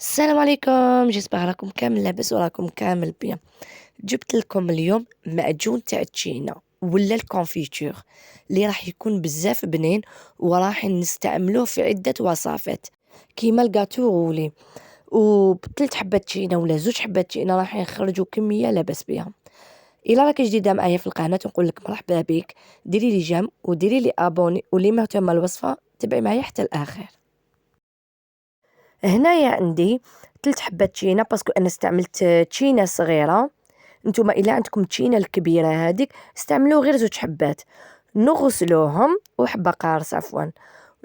السلام عليكم، جيسبر راكم كامل لاباس وراكم كامل بيان. جبت لكم اليوم معجون تاع التشينا ولا الكونفيتور اللي راح يكون بزاف بنين، وراح نستعملوه في عدة وصفات كيما الجاتو غولي. وبثلاث حبات تشينا ولا زوج حبات تشينا راح يخرجوا كمية لاباس بها. الا راكي جديده معايا في القناه نقول لك مرحبا بك، ديري لي جيم وديري لي ابوني، واللي مهتمه الوصفه تبعي معايا حتى الاخر. هنايا عندي 3 حبات تشينا باسكو أنا استعملت تشينا صغيرة. نتوما إلا عندكم تشينا الكبيرة هاديك استعملوا غير 2 حبات. نغسلوهم وحبة قارص عفوا،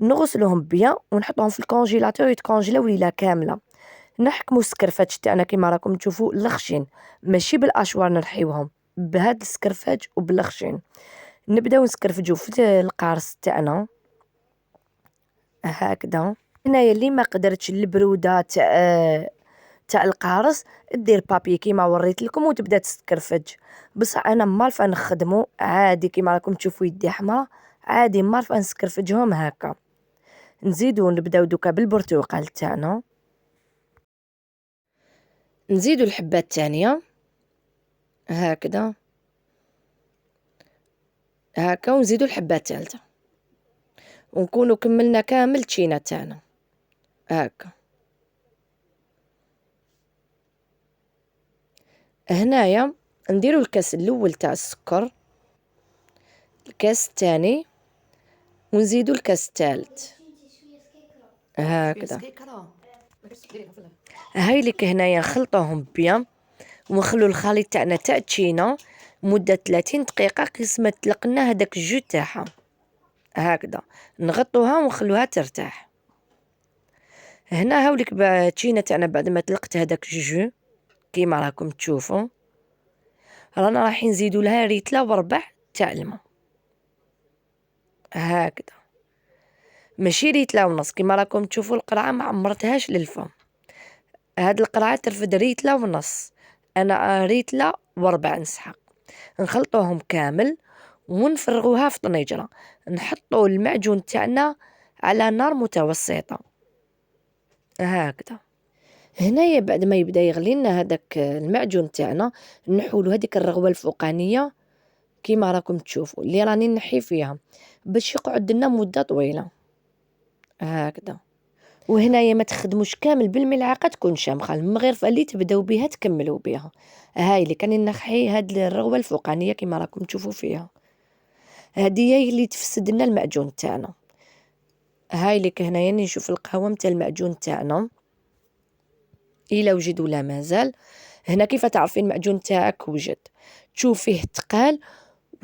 نغسلوهم بيان ونحطوهم في الكونجيلاتور يتكونجيلاو ليلة كاملة. نحكمو السكرفاج تاعنا كيما راكم تشوفوا الخشين، ماشي بالاشوار نرحيوهم، بهاد السكرفاج وبالخشين. نبداو نسكرفجو في القارص تاعنا هكذا. هنايا اللي ما قدرتش البرودة تاع القارص دير بابي كيما وريت لكم وتبدا تسكرفج. بصح انا مالفه نخدمو عادي كيما راكم تشوفوا يدي حمرا، عادي مالفه نسكرفجهم هكا. نزيدو نبداو دوكا بالبرتقال تاعنا، نزيدو الحبة الثانية هكذا هكا، ونزيدو الحبة الثالثة، ونكونو كملنا كامل تشينا تاعنا هكا. هنايا نديرو الكاس الاول تاع السكر، الكاس الثاني، ونزيدو الكاس الثالث هكذا. هايليك هنايا نخلطوهم بيان، ونخلو الخليط تاعنا تاع التشينا مدة 30 دقيقة قسم ما تلقنا هداك الجو تاعها هكذا. نغطوها ونخلوها ترتاح. هنا هاوليك التشينا تاعنا بعد ما تلقت هداك الجو كيما راكم تشوفوا، رانا راح نزيدو لها ريتله وربع تاع الماء هكذا، ماشي ريتله ونص كيما راكم تشوفوا. القرعه ما عمرتهاش للفم، هاد القرعه ترفد ريتله ونص، انا ريتله وربع نسحق. نخلطوهم كامل ونفرغوها في طنيجره. نحطوا المعجون تاعنا على نار متوسطه هكذا. هنايا بعد ما يبدا يغلي لنا هذاك المعجون تاعنا، نحولو هذيك الرغوه الفوقانيه كيما راكم تشوفوا اللي راني نحي فيها باش يقعد لنا مده طويله هكذا. وهنايا ما تخدموش كامل بالملعقه تكون شامخه، المغرفه اللي تبداو بها تكملوا بها. هاي اللي كاني نحي هاد الرغوه الفوقانيه كيما راكم تشوفوا فيها، هذه هي اللي تفسد لنا المعجون تاعنا. هاي لك هنايا نشوف القوام تاع المعجون تاعنا إلا وجد ولا مازال. هنا كيف تعرفين المعجون تاعك وجد؟ تشوف فيه تقال،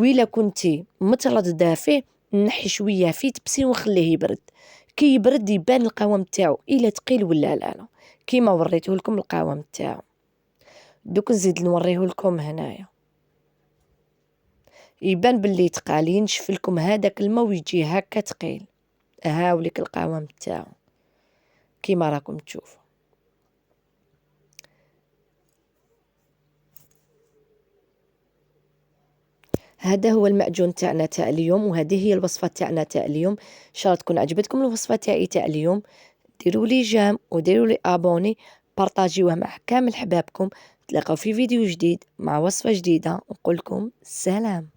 وإلا كنتي متردده فيه نحي شويه فيه تبسي ونخليه يبرد. كي يبرد يبان القوام تاعو إلا تقيل ولا لا، كيما وريته لكم القوام تاعو. دوك نزيد نوريه لكم هنايا، يبان باللي تقال، ينشف لكم هذاك الماء ويجي هكا تقيل. هاوليك القوام تاعو كيما راكم تشوفوا. هذا هو المعجون تاعنا تاع اليوم، وهذه هي الوصفة تاعنا تاع اليوم. ان شاء الله تكون عجبتكم الوصفة تاعي تاع اليوم. ديروا لي جيم وديروا لي ابوني، بارطاجيوه مع كامل حبابكم. تلاقوا في فيديو جديد مع وصفة جديدة، ونقول لكم سلام.